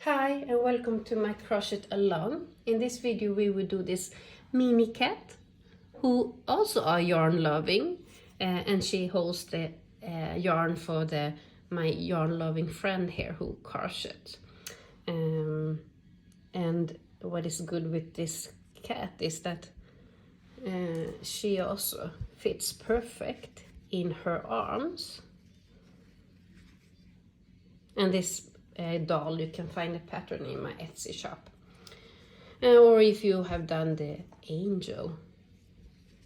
Hi and welcome to my Crochet Alone. In this video we will do this mini cat who also are yarn loving and she holds the yarn for my yarn loving friend here who crochets. And what is good with this cat is that she also fits perfect in her arms. And this doll, you can find a pattern in my Etsy shop. Or if you have done the angel,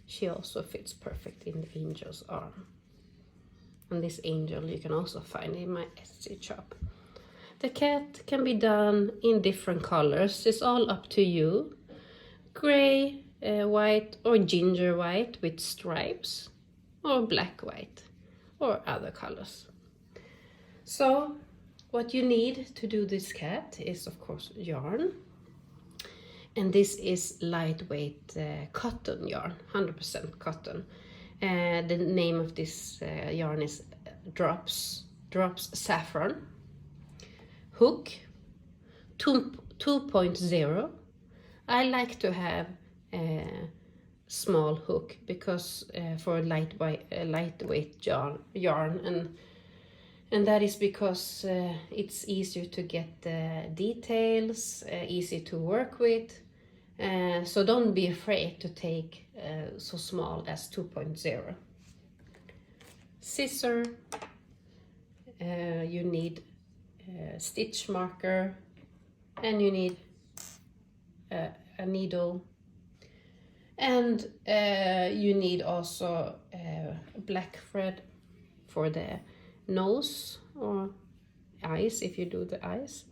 she also fits perfect in the angel's arm. And this angel you can also find in my Etsy shop. The cat can be done in different colors. It's all up to you. Gray, white or ginger white with stripes, or black white or other colors. So what you need to do this cat is of course yarn, and this is lightweight cotton yarn, 100% cotton. The name of this yarn is Drops Saffron. Hook 2.0. I like to have a small hook because for lightweight yarn, and that is because it's easier to get the details, easy to work with. So don't be afraid to take so small as 2.0. Scissor, you need a stitch marker, and you need a needle, and you need also black thread for the nose or eyes if you do the eyes,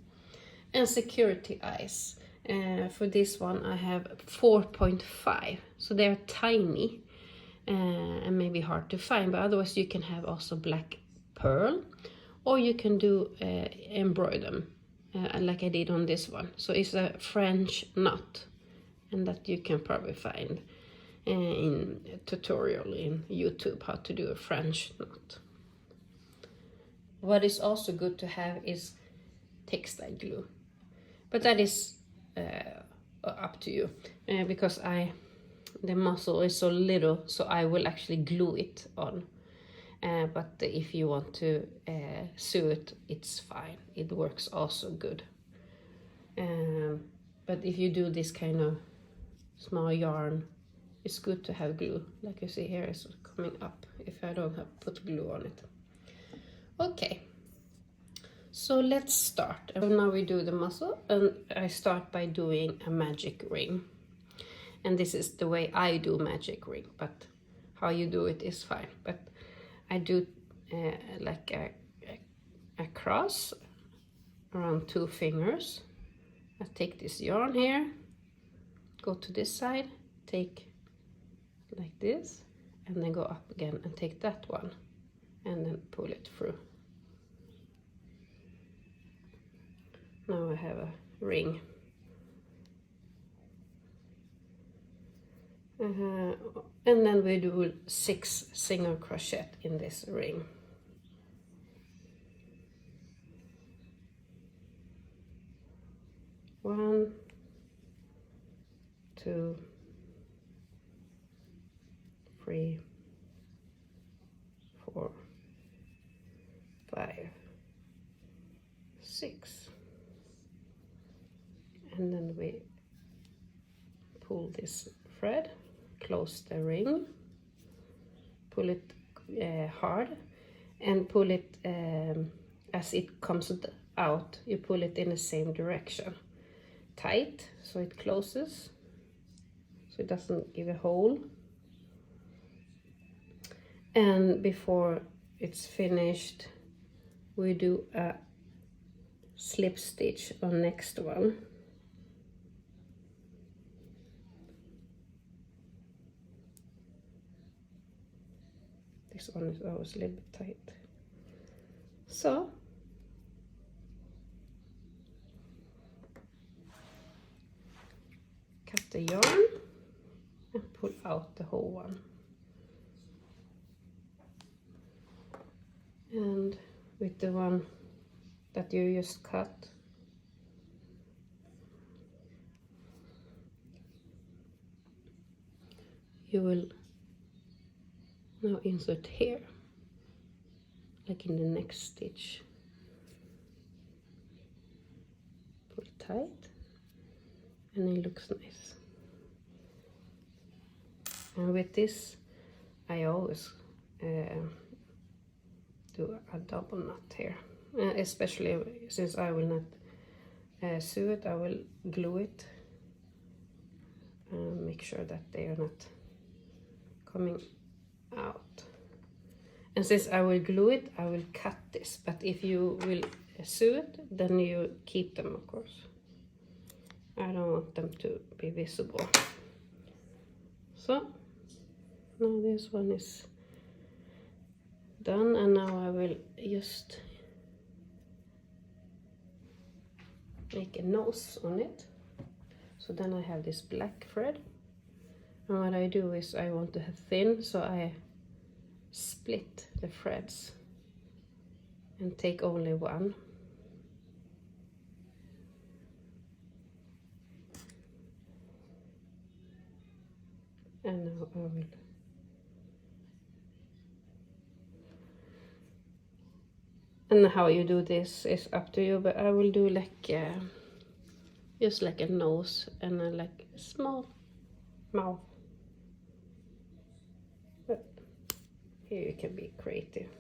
and security eyes. For this one I have 4.5, so they're tiny and maybe hard to find, but otherwise you can have also black pearl, or you can do embroider them like I did on this one. So it's a French knot, and that you can probably find in a tutorial in YouTube how to do a French knot. What is also good to have is textile glue, but that is up to you because the muzzle is so little, so I will actually glue it on. But if you want to sew it, it's fine. It works also good. But if you do this kind of small yarn, it's good to have glue. Like you see here, it's coming up if I don't have put glue on it. Okay, so let's start. Now we do the muzzle, and I start by doing a magic ring. And this is the way I do magic ring, but how you do it is fine. But I do like a cross around 2 fingers. I take this yarn here, go to this side, take like this, and then go up again and take that one, and then pull it through. Now I have a ring. And then we do 6 single crochet in this ring. One, 2, 3, 4, 5, 6. And then we pull this thread, close the ring, pull it hard, and pull it as it comes out. You pull it in the same direction, tight, so it closes, so it doesn't give a hole. And before it's finished, we do a slip stitch on next one. This one is always a little bit tight. So cut the yarn and pull out the whole one. And with the one that you just cut, you will now insert here, like in the next stitch. Pull tight, and it looks nice. And with this, I always do a double knot here, especially since I will not sew it. I will glue it. Make sure that they are not coming out. And since I will glue it, I will cut this. But if you will sew it, then you keep them, of course. I don't want them to be visible. So now this one is done, and now I will just make a nose on it. So then I have this black thread, and what I do is I want to have thin, so I split the threads and take only one. And now I will and how you do this is up to you, but I will do like just like a nose and like a small mouth. But here you can be creative.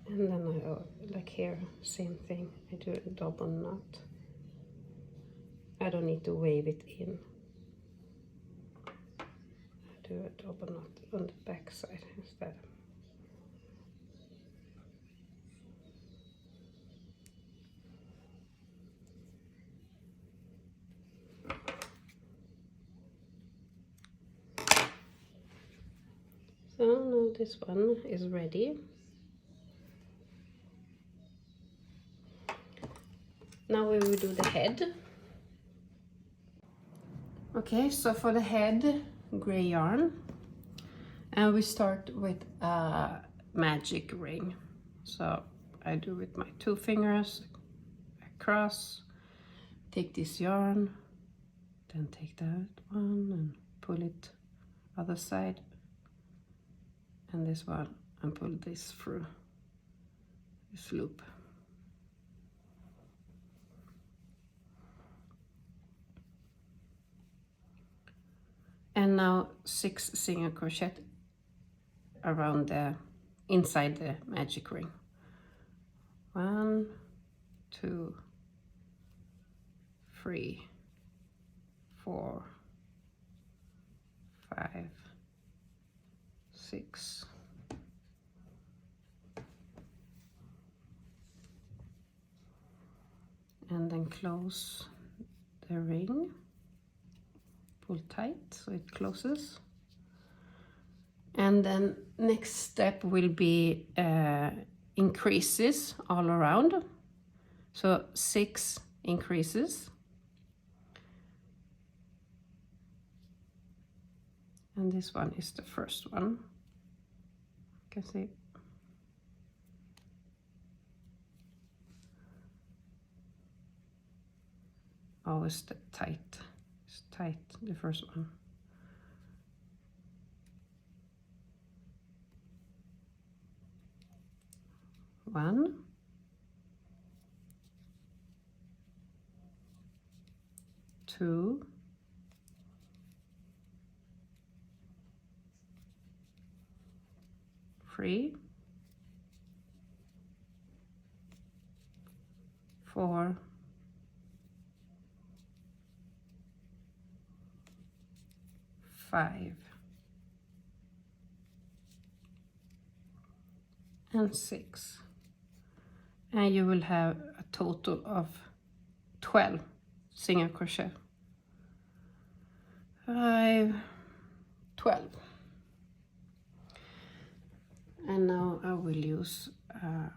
And then I, like here, same thing, I do a double knot. I don't need to wave it in. I do a double knot on the back side instead. So now this one is ready. Now we will do the head. Okay, so for the head, gray yarn. And we start with a magic ring. So I do with my 2 fingers across, take this yarn, then take that one and pull it other side, and this one, and pull this through this loop. And now 6 single crochet around the inside the magic ring. 1, 2, 3, 4, 5, 6. And then close the ring. Pull tight so it closes. And then next step will be increases all around. So 6 increases. And this one is the first one. You can see. Always the tight. It's tight, the first one. One. 2. 3. 4. 5 and 6, and you will have a total of 12 single crochet. 5, 12. And now I will use a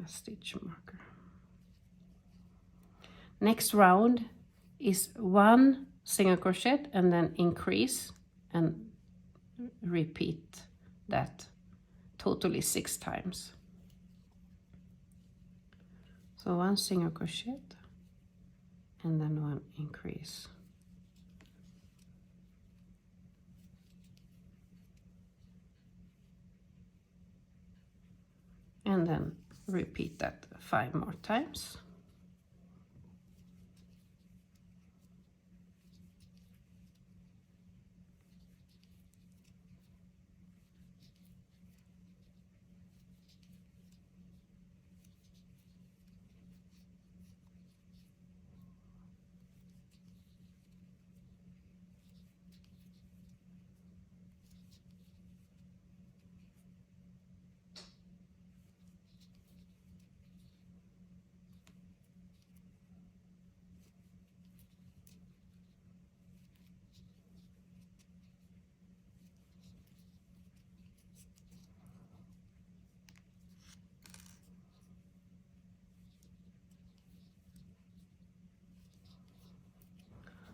stitch marker. Next round is 1 single crochet and then increase and repeat that totally 6 times. So 1 single crochet and then 1 increase. And then repeat that 5 more times.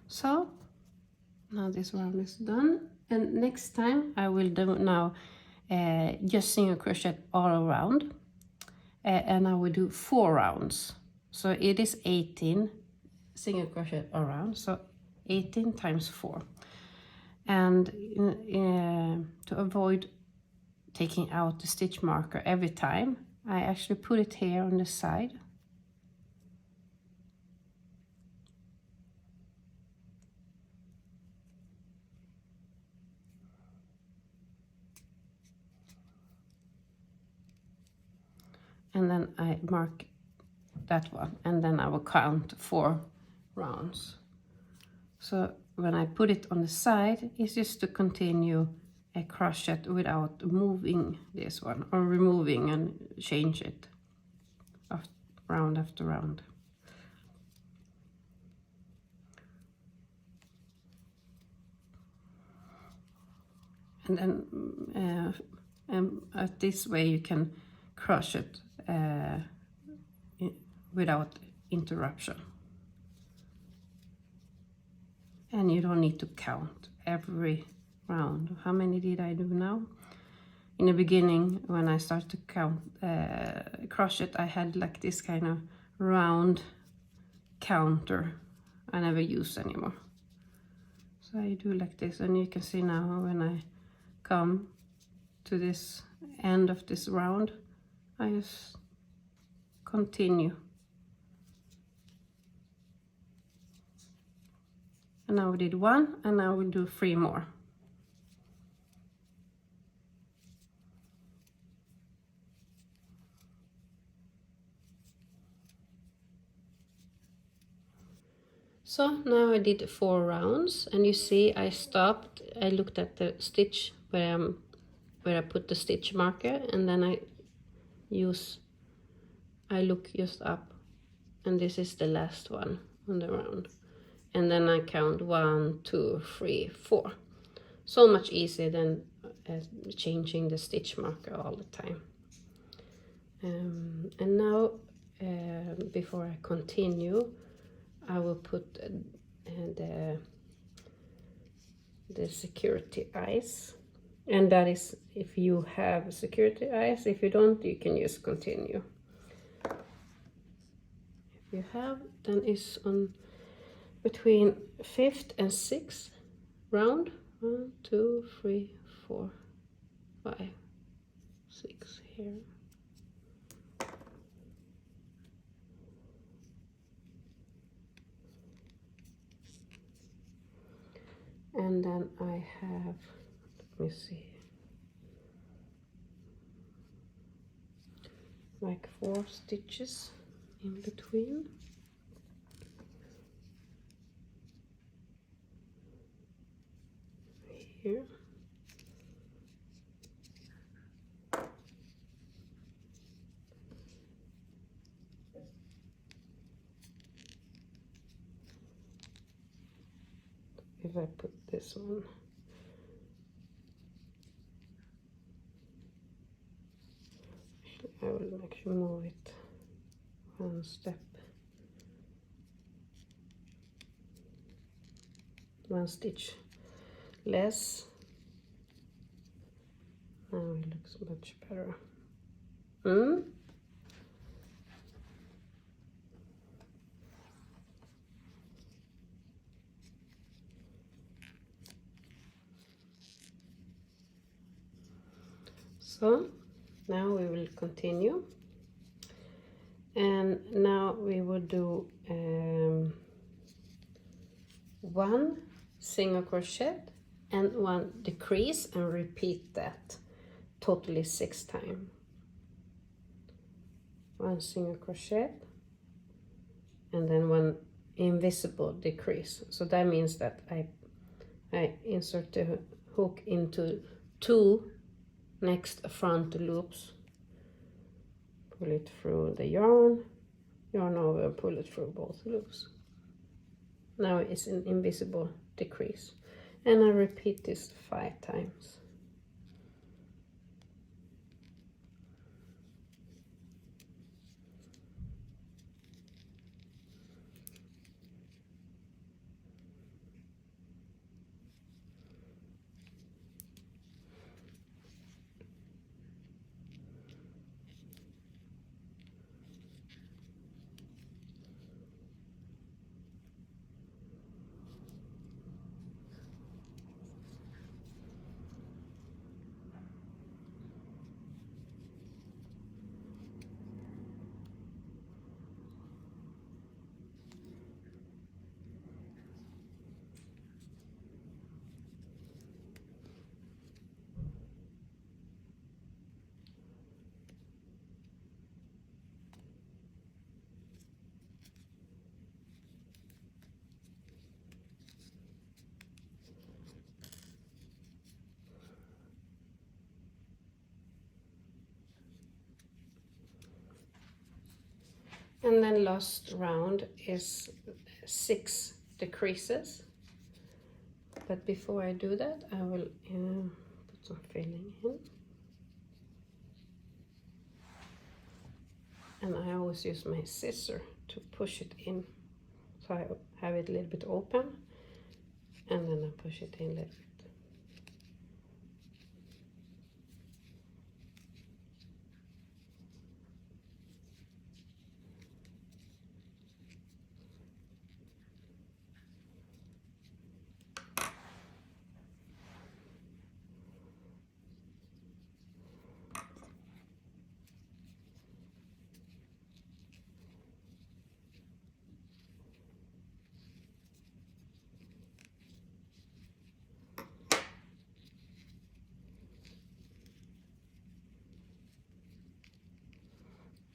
So now this round is done, and next time I will do now just single crochet all around, and I will do 4 rounds. So it is 18 single crochet around, so 18 times 4. And to avoid taking out the stitch marker every time, I actually put it here on the side. And then I mark that one, and then I will count 4 rounds. So when I put it on the side, it's just to continue a crochet without moving this one or removing and change it round after round. And then at this way you can crochet without interruption. And you don't need to count every round. How many did I do now? In the beginning, when I started to count crochet, I had like this kind of round counter I never use anymore. So I do like this, and you can see now when I come to this end of this round, I just continue. And now we did 1, and now we'll do 3 more. So now I did 4 rounds, and you see I stopped. I looked at the stitch where I put the stitch marker, and then I look just up, and this is the last one on the round. And then I count 1, 2, 3, 4. So much easier than changing the stitch marker all the time. And now, before I continue, I will put the security eyes. And that is if you have security eyes. If you don't, you can just continue. If you have, then it's on between 5th and 6th round. 1, 2, 3, 4, 5, 6 here. And then I have, let me see, like 4 stitches in between. here. If I put this one, I will actually move it one step, one stitch less. Now it looks much better. So now we will continue, and now we will do one single crochet and one decrease, and repeat that totally 6 times. One single crochet and then one invisible decrease. So that means that I insert the hook into 2 next front loops, pull it through the yarn over, pull it through both loops. Now it's an invisible decrease, and I repeat this 5 times. And then last round is 6 decreases. But before I do that, I will put some filling in. And I always use my scissor to push it in. So I have it a little bit open, and then I push it in a little bit.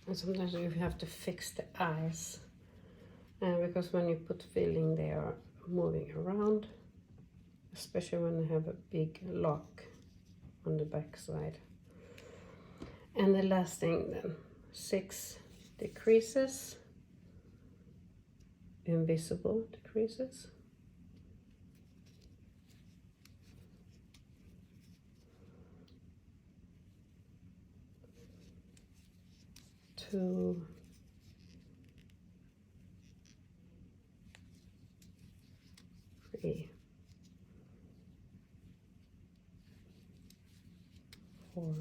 And sometimes you have to fix the eyes, because when you put filling they are moving around, especially when you have a big lock on the back side. And the last thing then, 6 decreases, invisible decreases. Two, 3, 4,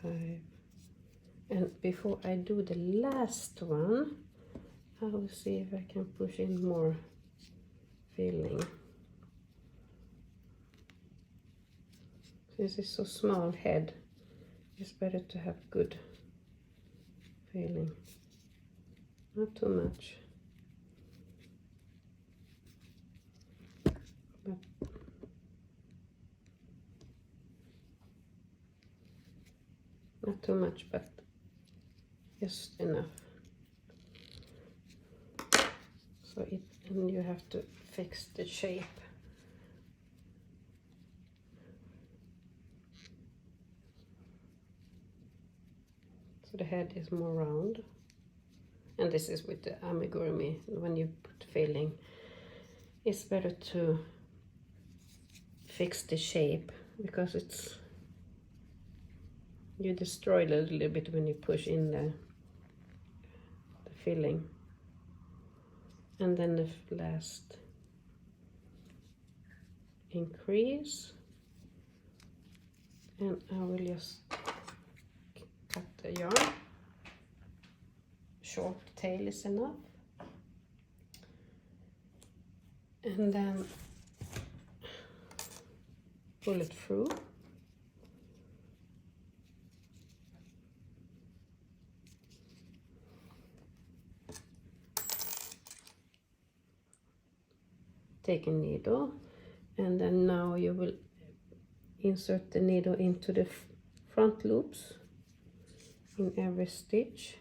5. And before I do the last one, I will see if I can push in more filling. Since it's so small head, it's better to have good filling. Not too much, but not too much, but just enough. So and you have to fix the shape. So the head is more round. And this is with the Amigurumi. When you put filling, it's better to fix the shape, because you destroy it a little bit when you push in the filling. And then the last increase, and I will just cut the yarn. Short tail is enough, and then pull it through. Take a needle, and then now you will insert the needle into the front loops in every stitch.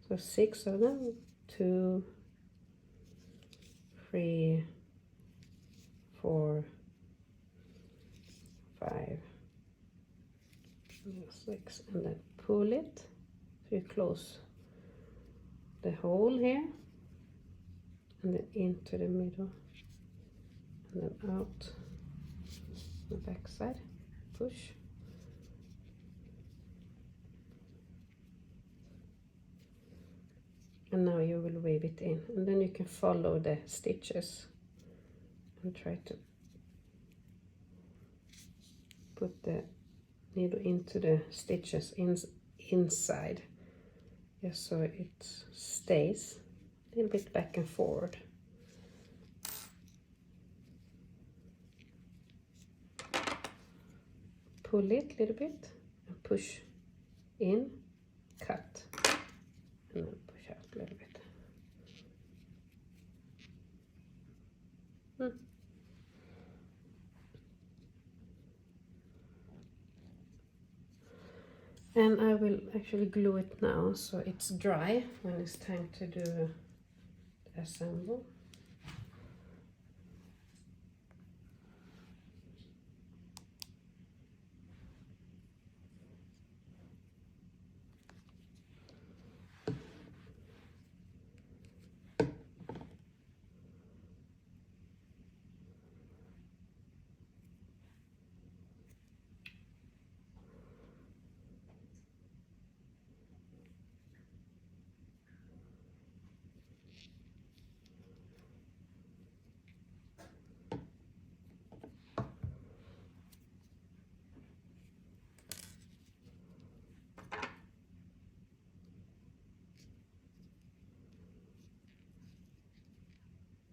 So 6 of them, 2, 3, 4, 5, 6, and then pull it. So you close the hole here, and then into the middle, and then out the back side, push. And now you will weave it in, and then you can follow the stitches and try to put the needle into the stitches inside, just so it stays a little bit back and forward. Pull it a little bit and push in, cut, and then push out a little bit. And I will actually glue it now, so it's dry when it's time to do the assemble.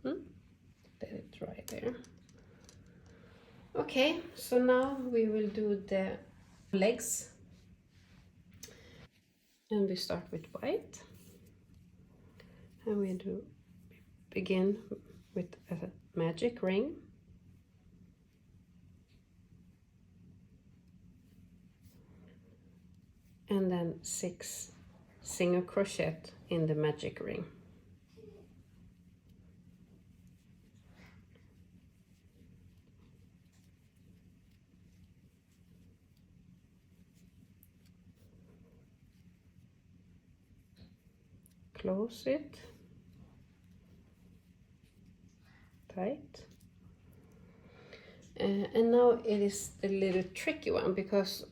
Let it dry there. Okay, so now we will do the legs, and we start with white, and we begin with a magic ring, and then 6 single crochet in the magic ring. Close it tight, and now it is a little tricky one, because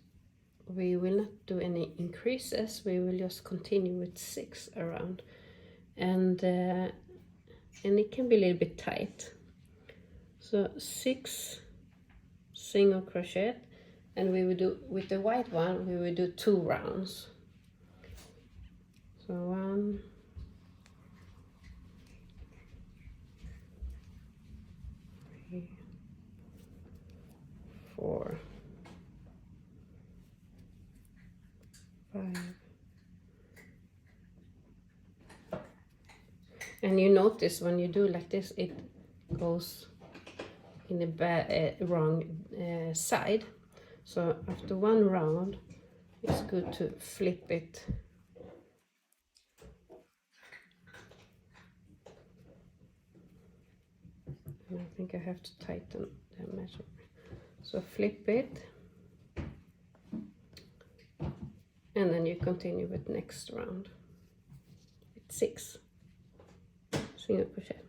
we will not do any increases. We will just continue with 6 around, and it can be a little bit tight. So 6 single crochet, and we will do, with the white one, we will do 2 rounds. So 1, 3, 4, 5. And you notice when you do like this, it goes in the wrong side. So after 1 round, it's good to flip it And I think I have to tighten the measure. So flip it. And then you continue with next round. It's 6 single crochet.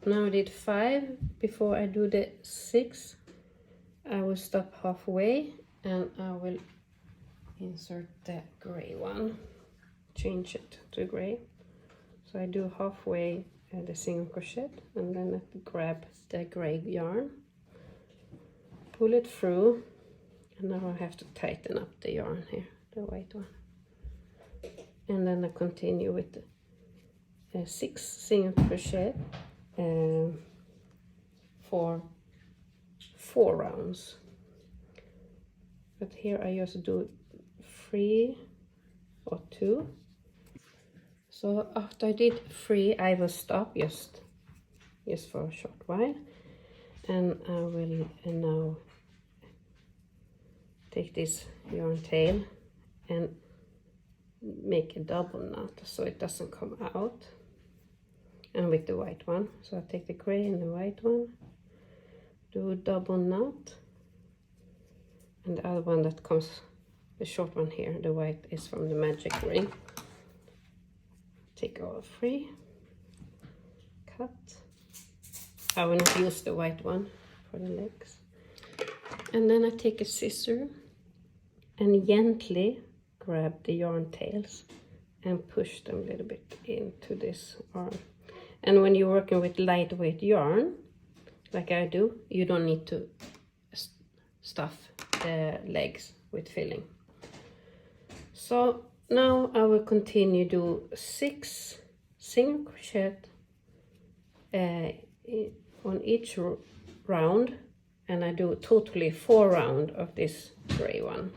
Now I did 5. Before I do the 6, I will stop halfway and I will insert the gray one, change it to gray. So I do halfway the single crochet and then I grab the gray yarn, pull it through, and now I have to tighten up the yarn here, the white one. And then I continue with the 6 single crochet for 4 rounds. But here I just do 3 or 2. So after I did 3, I will stop just for a short while, and I will now take this yarn tail and make a double knot so it doesn't come out. And with the white one, so I take the gray and the white one, do a double knot, and the other one that comes, the short one here, the white is from the magic ring. Take all 3, cut. I will not use the white one for the legs. And then I take a scissor and gently grab the yarn tails and push them a little bit into this arm. And when you're working with lightweight yarn, like I do, you don't need to stuff the legs with filling. So now I will continue do 6 single crochet on each round, and I do totally 4 rounds of this gray one.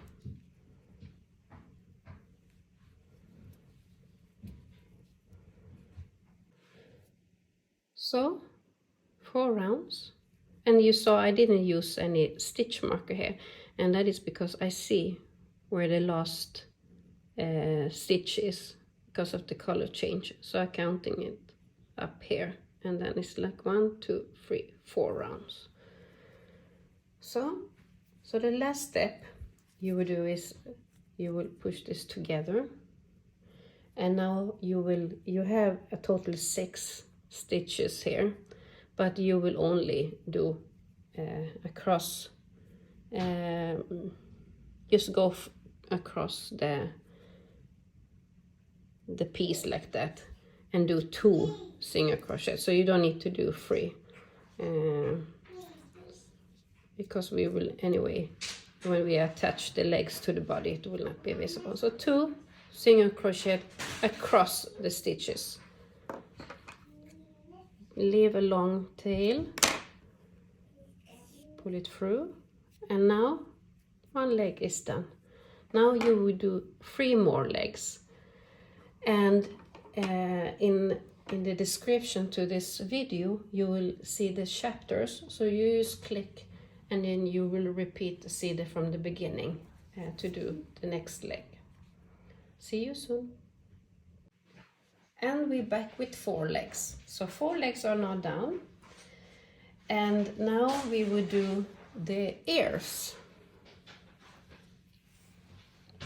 So 4 rounds, and you saw I didn't use any stitch marker here, and that is because I see where the last stitch is because of the color change. So I'm counting it up here, and then it's like 1, 2, 3, 4 rounds. So the last step you will do is you will push this together, and now you have a total 6 stitches here, but you will only do across, just go across the piece like that and do 2 single crochet. So you don't need to do 3 because we will anyway, when we attach the legs to the body, it will not be visible. So 2 single crochet across the stitches. Leave a long tail, pull it through, and now 1 leg is done. Now you will do 3 more legs, and in the description to this video you will see the chapters, so you just click and then you will repeat see the from the beginning to do the next leg. See you soon. And we're back with 4 legs. So 4 legs are now down. And now we will do the ears.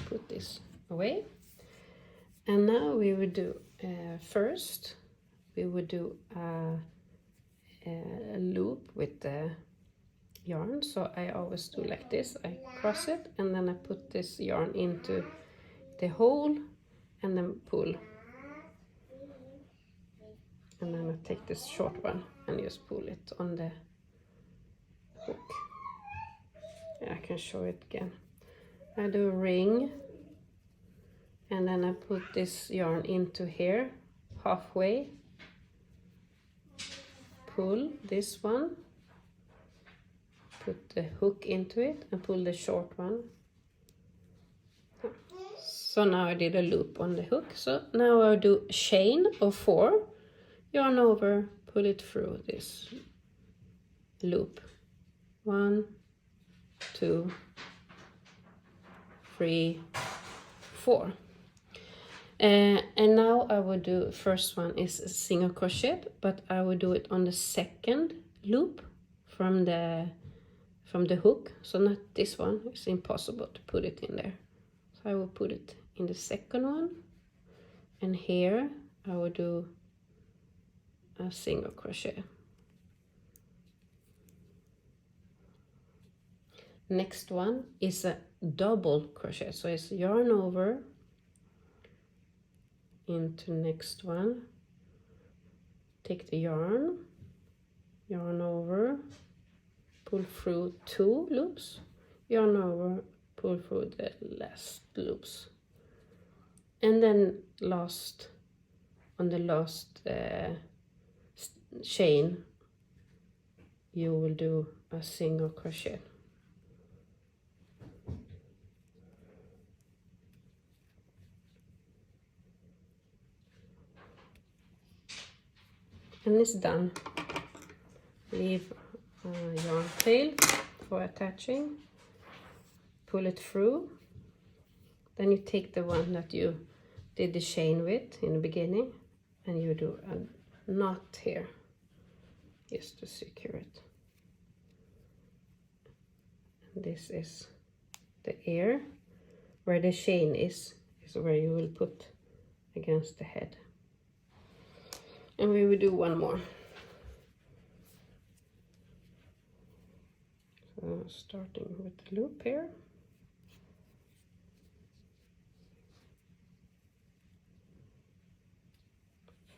Put this away. And now we will do, first, we will do a loop with the yarn. So I always do like this. I cross it and then I put this yarn into the hole and then pull. And then I take this short one and just pull it on the hook. Yeah, I can show it again. I do a ring, and then I put this yarn into here, halfway. Pull this one, put the hook into it, and pull the short one. So now I did a loop on the hook. So now I'll do a chain of 4, yarn over, pull it through this loop. 1, 2, 3, 4. And now I will do, first one is a single crochet, but I will do it on the second loop from the hook. So not this one, it's impossible to put it in there. So I will put it in the second one, and here I will do a single crochet. Next one is a double crochet, so it's yarn over into next one, take the yarn over, pull through 2 loops, yarn over, pull through the last loops, and then on the last chain you will do a single crochet. And it's done. Leave a yarn tail for attaching, pull it through, then you take the one that you did the chain with in the beginning and you do a knot here just to secure it. And this is the ear, where the chain is where you will put against the head. And we will do one more. So starting with the loop here.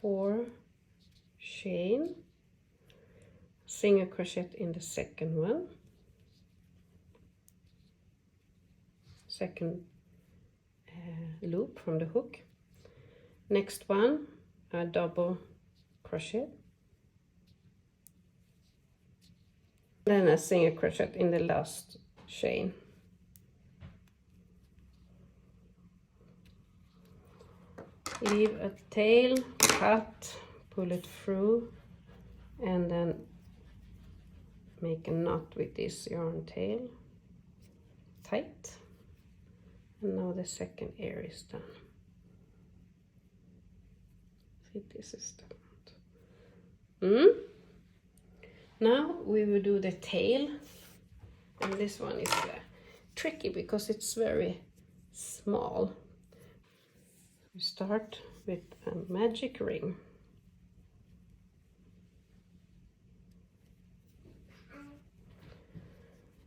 Four chain, single crochet in the second one, second loop from the hook. Next one, a double crochet, then a single crochet in the last chain. Leave a tail, cut, pull it through, and then make a knot with this yarn tail, tight. And now the second ear is done. See, this is the knot. Now we will do the tail, and this one is tricky because it's very small. We start with a magic ring.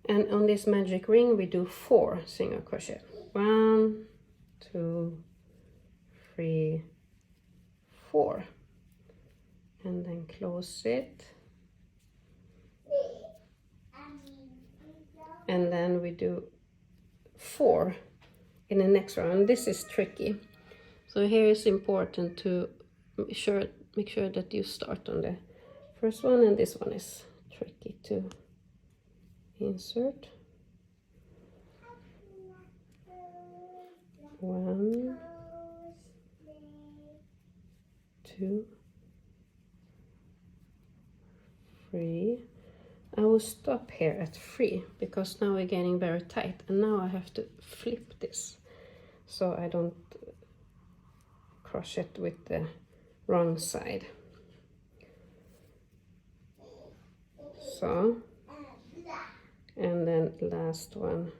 And on this magic ring we do 4 single crochet. 1, 2, 3, 4. And then close it. And then we do 4 in the next round. This is tricky. So here it's important to make sure that you start on the first one, and this one is tricky to insert. 1, 2, 3. I will stop here at 3 because now we're getting very tight, and now I have to flip this so I don't crochet with the wrong side. So, and then last one,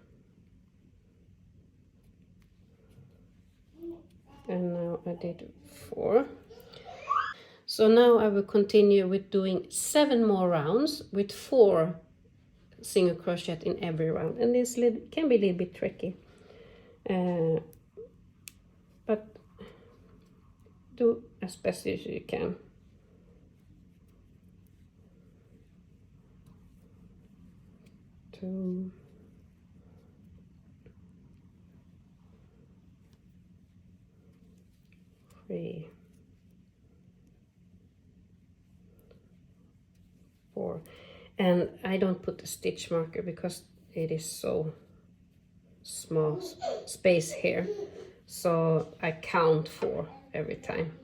and now I did 4. So now I will continue with doing 7 more rounds with 4 single crochet in every round, and this can be a little bit tricky, but do as best as you can. Two, 3, 4, and I don't put a stitch marker because it is so small space here. so I count 4 every time,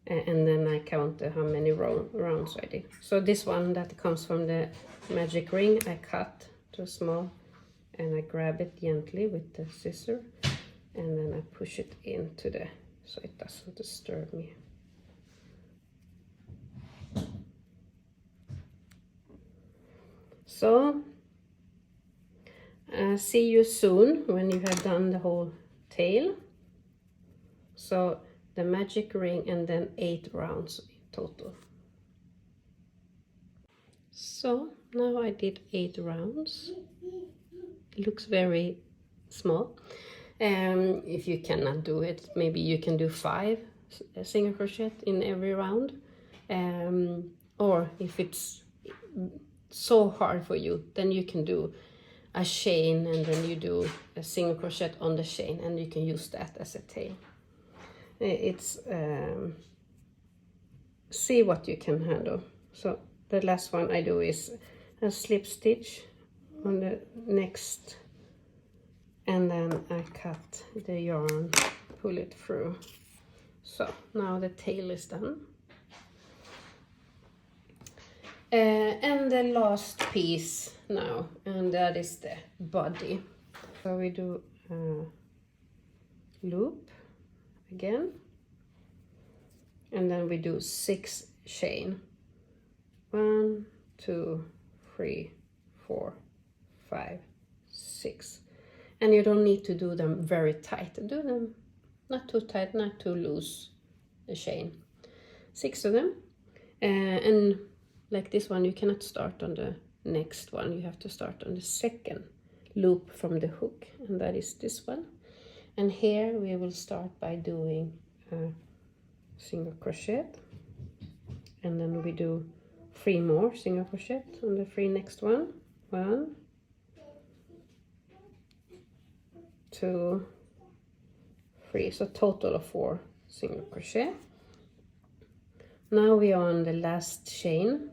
and then I count how many rounds I did. So this one that comes from the magic ring, I cut to small, and I grab it gently with the scissor, and then I push it into the, so it doesn't disturb me. So see you soon when you have done the whole tail. So the magic ring, and then 8 rounds in total. So now I did 8 rounds. It looks very small. If you cannot do it, maybe you can do 5 single crochet in every round. Or if it's so hard for you, then you can do a chain, and then you do a single crochet on the chain, and you can use that as a tail. It's see what you can handle. So the last one I do is a slip stitch on the next, and then I cut the yarn, pull it through. So now the tail is done. And the last piece now, and that is the body. So we do a loop again, and then we do 6 chain. 1, 2, 3, 4, 5, 6. And you don't need to do them very tight. Do them not too tight, not too loose, the chain. 6 of them. And like this one, you cannot start on the next one. You have to start on the second loop from the hook, and that is this one. And here we will start by doing a single crochet, and then we do 3 more single crochet on the 3 next one. 1, 2, 3. So total of 4 single crochet. Now we are on the last chain,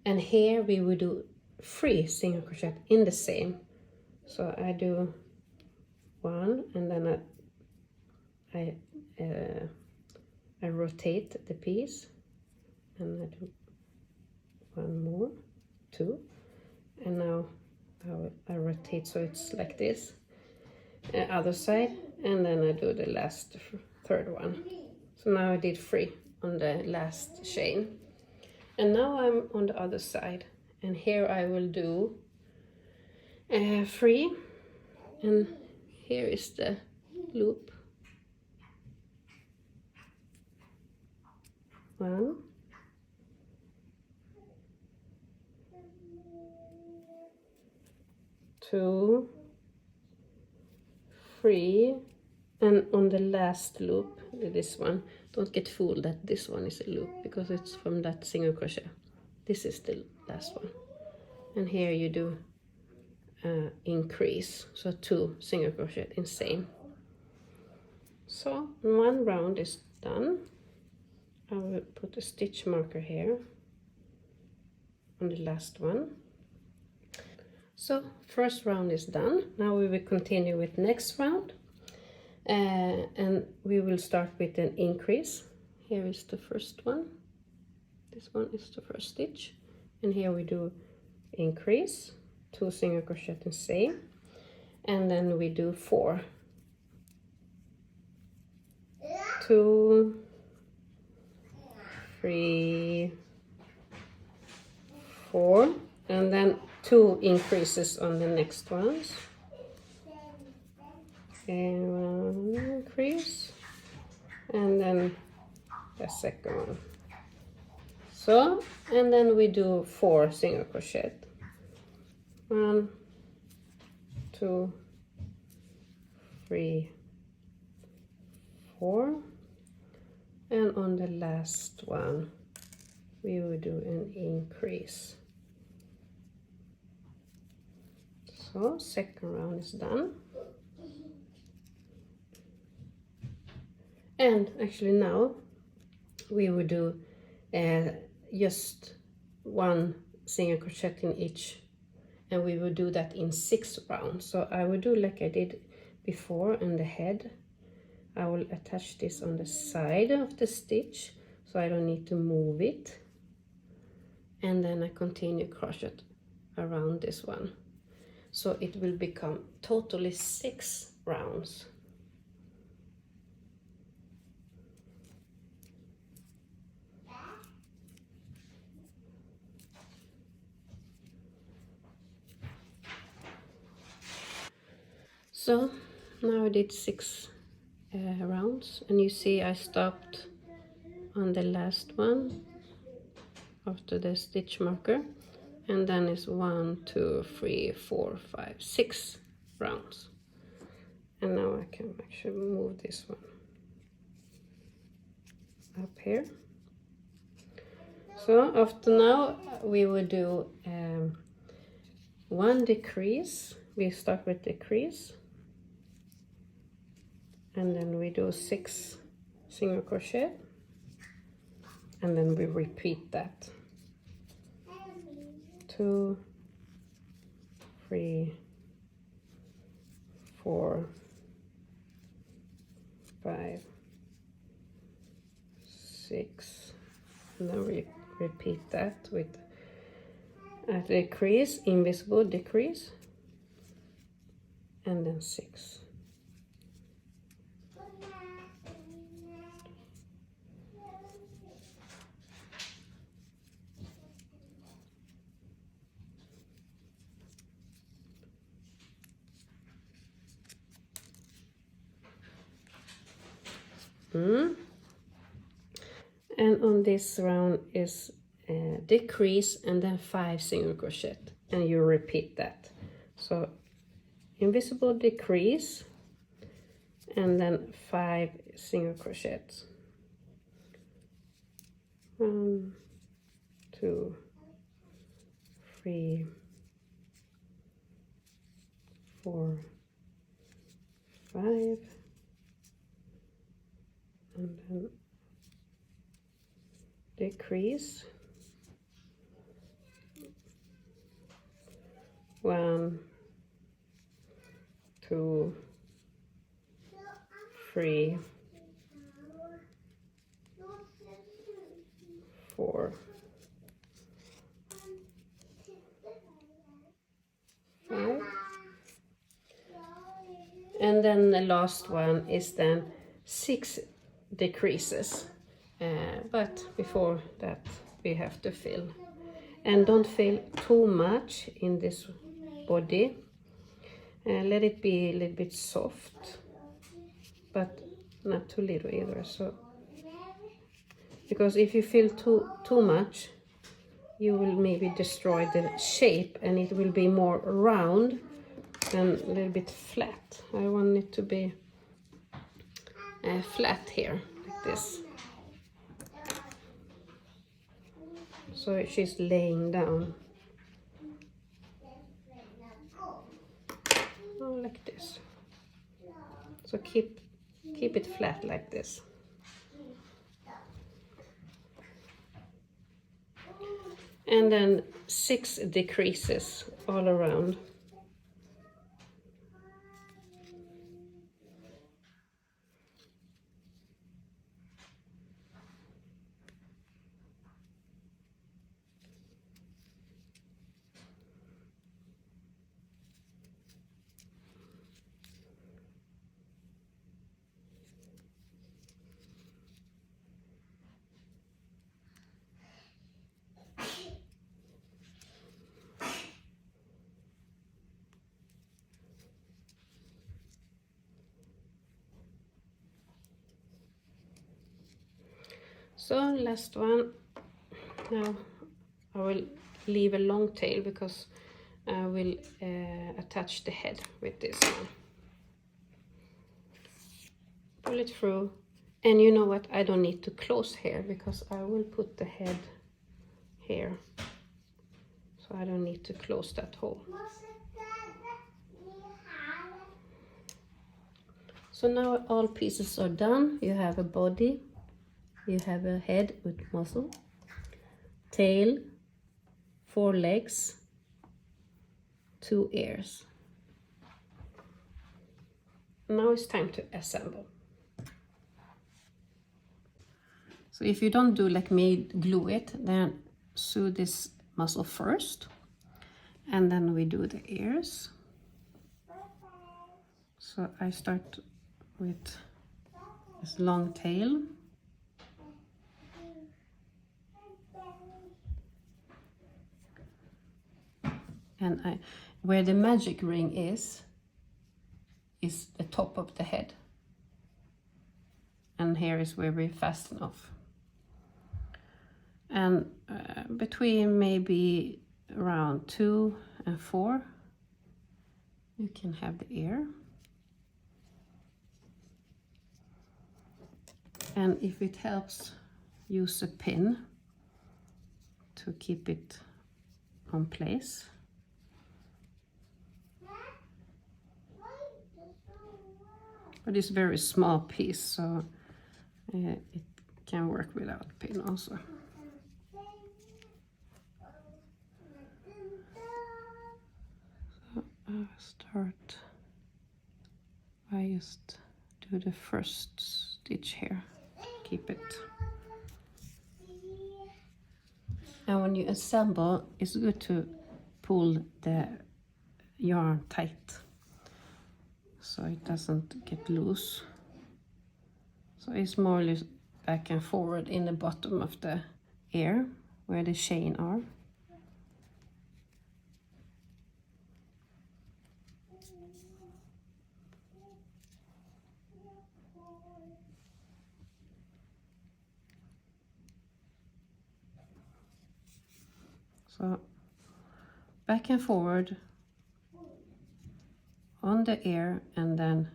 and here we will do 3 single crochet in the same. So I do 1, and then I rotate the piece, and I do 1 more, 2, and now I rotate so it's like this, other side, and then I do the last 3rd one. So now I did 3 on the last chain, and now I'm on the other side, and here I will do 3, and here is the loop. 1, 2, 3, and on the last loop, this one, don't get fooled that this one is a loop, because it's from that single crochet. This is the last one, and here you do increase, so 2 single crochet in same. So 1 round is done. I will put a stitch marker here on the last one. So first round is done. Now we will continue with next round, and we will start with an increase. Here is the first one. This one is the first stitch, and here we do increase, 2 single crochet in same, and then we do 4. 2, 3, 4, and then 2 increases on the next ones, and 1 increase, and then the second one. So, and then we do 4 single crochet. 1, 2, 3, 4, and on the last one we will do an increase. So second round is done, and actually now we will do just 1 single crochet in each, and we will do that in 6 rounds. So I will do like I did before in the head, I will attach this on the side of the stitch so I don't need to move it. And then I continue crochet around this one. So it will become totally 6 rounds. So now I did 6 rounds, and you see I stopped on the last one after the stitch marker, and then it's 1, 2, 3, 4, 5, 6 rounds. And now I can actually move this one up here. So after now we will do 1 decrease. We start with decrease, and then we do 6 single crochet, and then we repeat that. 2, 3, 4, 5, 6, and then we repeat that with a decrease, invisible decrease, and then 6. And on this round is decrease and then 5 single crochet, and you repeat that. So invisible decrease and then 5 single crochets. 1, 2, 3, 4, 5, and then decrease, 1, 2, 3, 4, 5, and then the last one is then 6 decreases, but before that we have to fill, and don't fill too much in this body. Let it be a little bit soft, but not too little either. So because if you fill too much, you will maybe destroy the shape, and it will be more round and a little bit flat. I want it to be flat here, like this. So she's laying down. Oh, like this. So keep it flat like this. And then 6 decreases all around. So last one. Now I will leave a long tail because I will attach the head with this one. Pull it through, and you know what, I don't need to close here because I will put the head here, so I don't need to close that hole. So now all pieces are done. You have a body, you have a head with muzzle, tail, 4 legs, 2 ears. now it's time to assemble. So if you don't do like me, glue it, then sew this muzzle first, and then we do the ears. So I start with this long tail. And where the magic ring is the top of the head. And here is where we fasten off. And between maybe around 2 and 4, you can have the ear. And if it helps, use a pin to keep it on place. But it's a very small piece, so it can work without pin also. So I'll start by just do the first stitch here. Keep it. And when you assemble, it's good to pull the yarn tight, so it doesn't get loose. So it's more or less back and forward in the bottom of the ear where the chain are. So back and forward on the ear, and then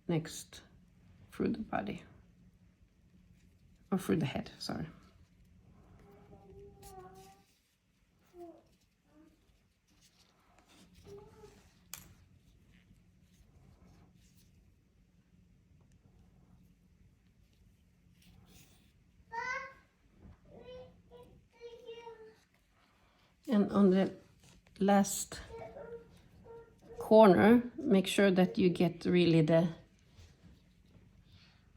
next through the body, or through the head, sorry. And on the last corner, make sure that you get really the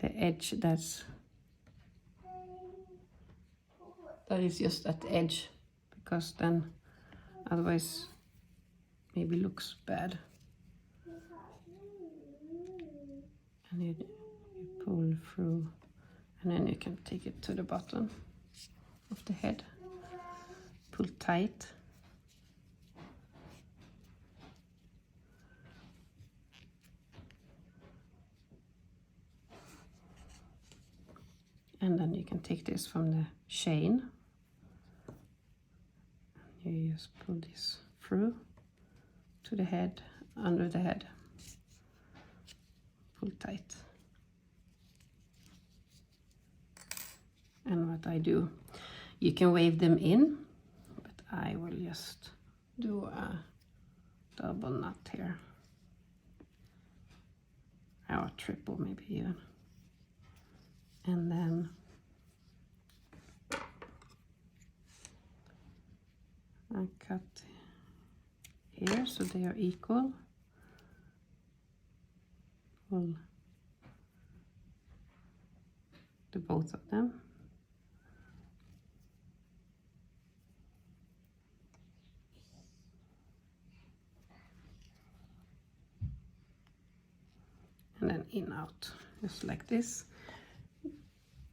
edge that is just at the edge, because then otherwise maybe looks bad. And you pull through, and then you can take it to the bottom of the head. Pull tight. And then you can take this from the chain. You just pull this through to the head, under the head. Pull tight. And what I do, you can wave them in, but I will just do a double knot here. Or triple maybe even. And then I cut here so they are equal. Pull the both of them. And then in, out, just like this.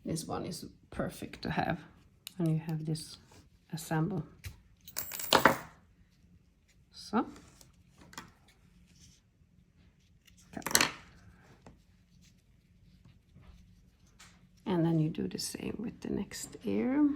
This one is perfect to have when you have this assemble. So, cut. And then you do the same with the next ear.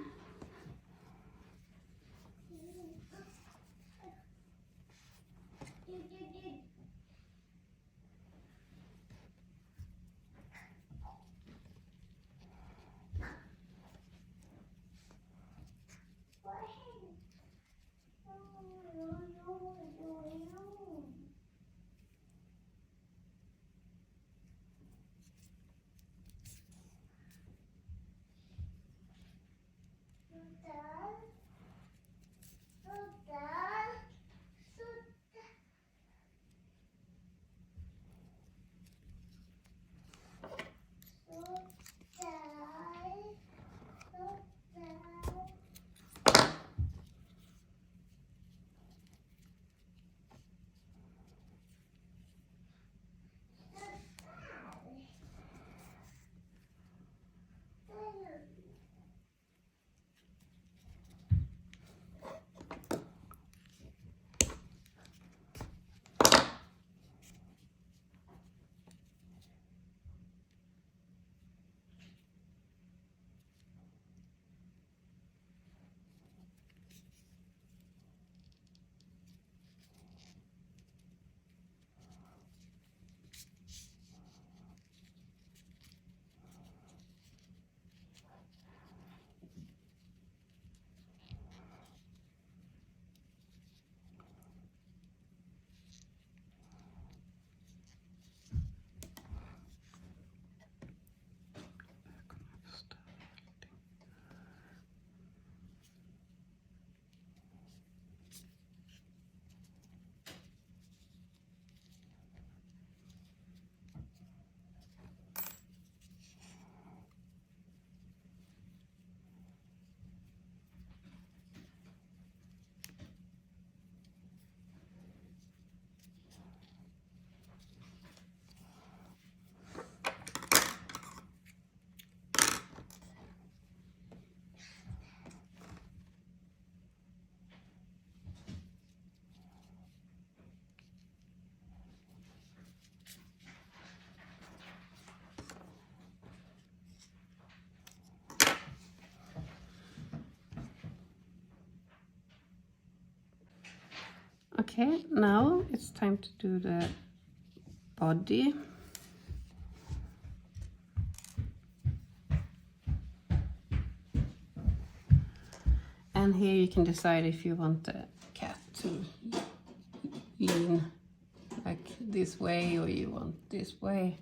Okay, now it's time to do the body. And here you can decide if you want the cat to lean like this way or you want this way.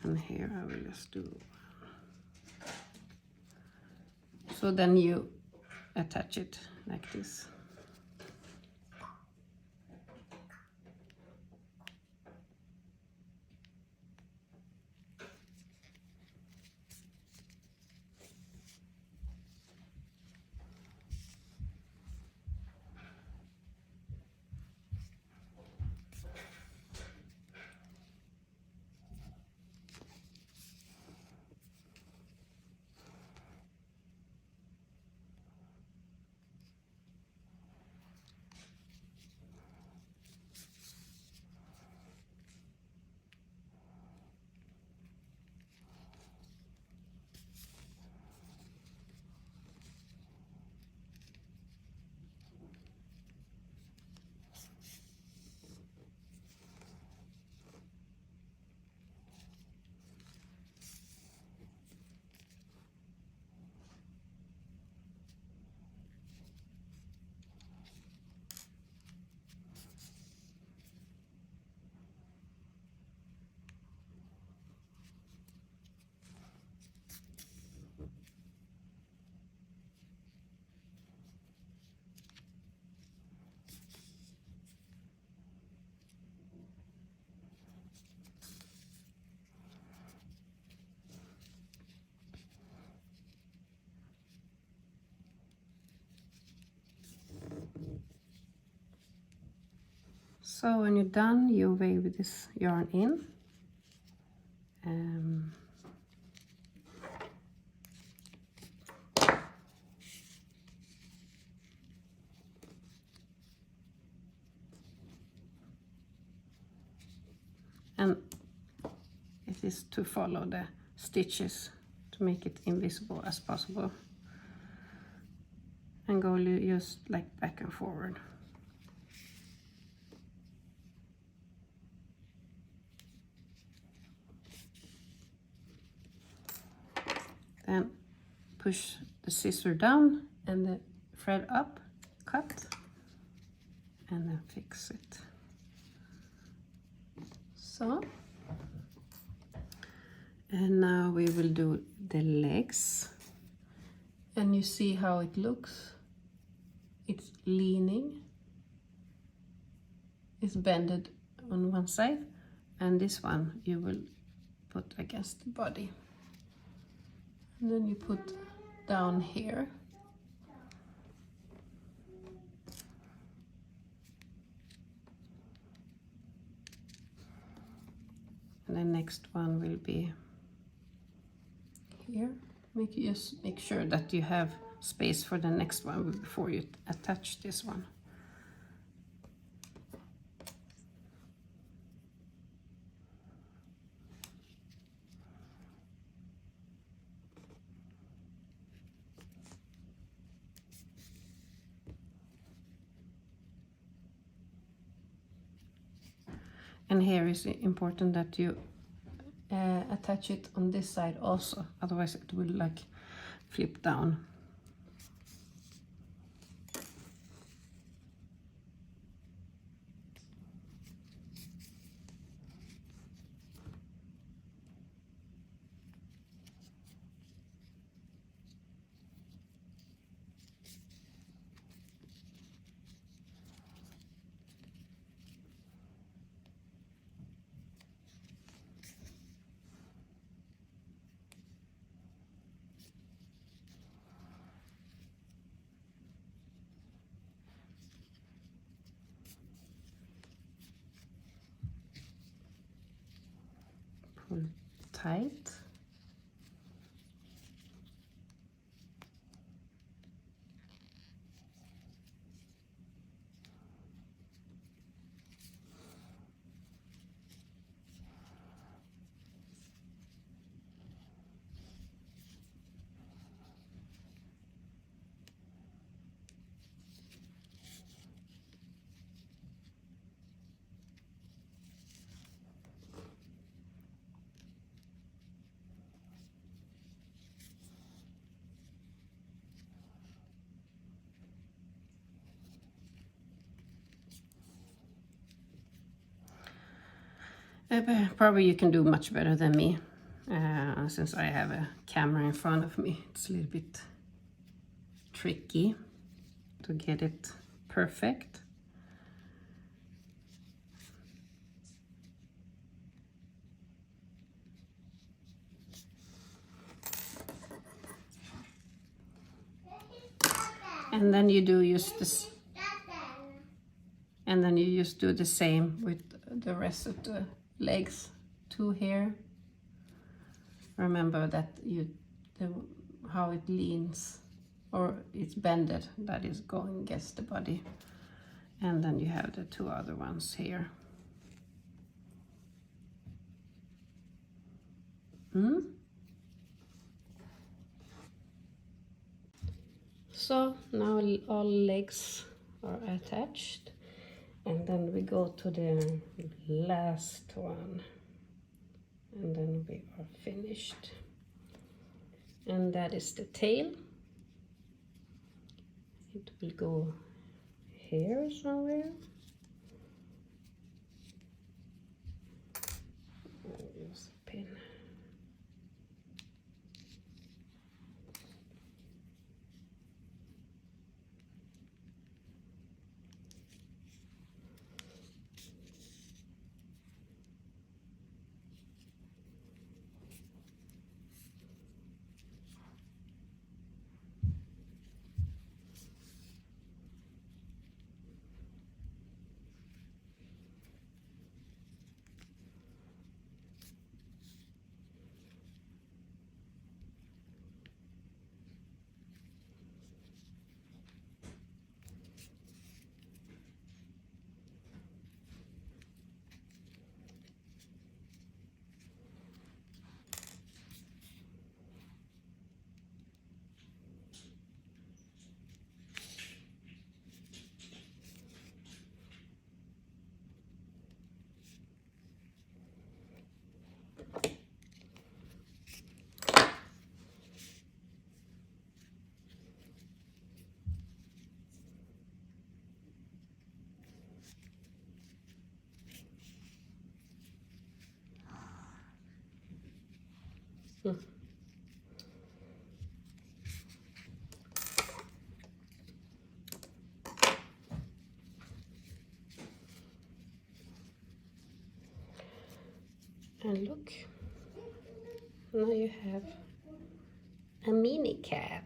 And here I will just do. So then you attach it like this. So when you're done, you wave this yarn in. And it is to follow the stitches to make it invisible as possible. And go just like back and forward. Then push the scissor down and the thread up, cut, and then fix it. So, and now we will do the legs. And you see how it looks. It's leaning. It's bended on one side, and this one you will put against the body. And then you put down here. And the next one will be here. Just make sure that you have space for the next one before you attach this one. And here is important that you attach it on this side also, otherwise it will like flip down. Pull tight. Probably you can do much better than me, since I have a camera in front of me. It's a little bit tricky to get it perfect. And then you do just this, and then you just do the same with the rest of the legs too here. Remember that how it leans, or it's bended, that is going against the body. And then you have the two other ones here. So now all legs are attached, and then we go to the last one, and then we are finished. And that is the tail. It will go here somewhere. Use a pin. And look, now you have a mini cat.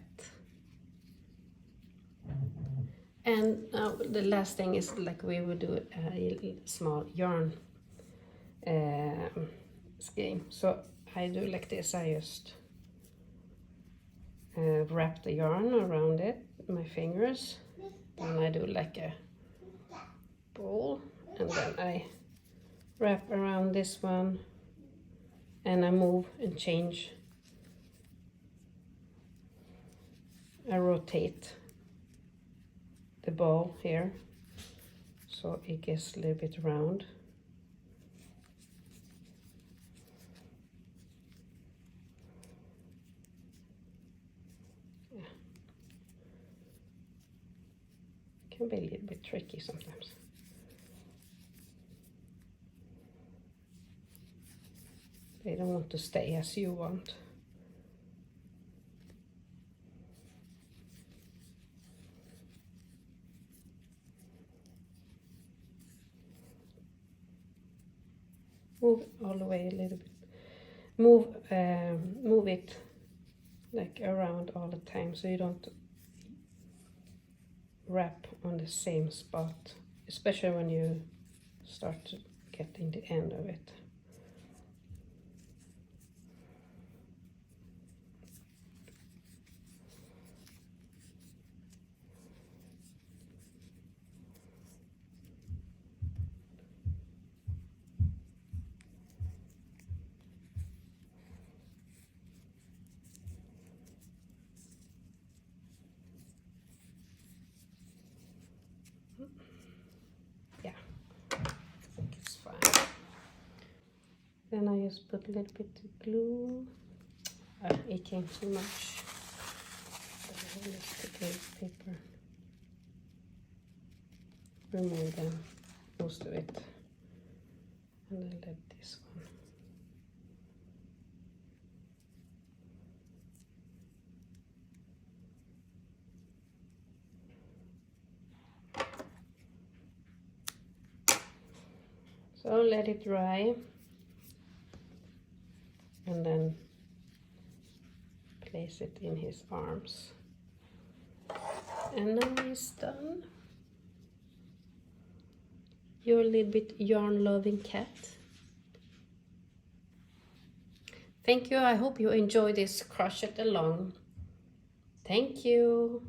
And now the last thing is, like, we will do a small yarn scheme. So I do like this. I just wrap the yarn around it, my fingers, and I do like a ball, and then I wrap around this one, and I move and change. I rotate the ball here so it gets a little bit round. Yeah. Can be a little bit tricky sometimes. They don't want to stay as you want. Move all the way a little bit. Move it like around all the time, so you don't wrap on the same spot, especially when you start getting the end of it. Yeah, I think it's fine. Then I just put a little bit of glue. It came too much. Let's take a paper. Remove them, most of it. And then let this one. So let it dry, and then place it in his arms. And now he's done. You're a little bit yarn-loving cat. Thank you. I hope you enjoy this crochet along. Thank you.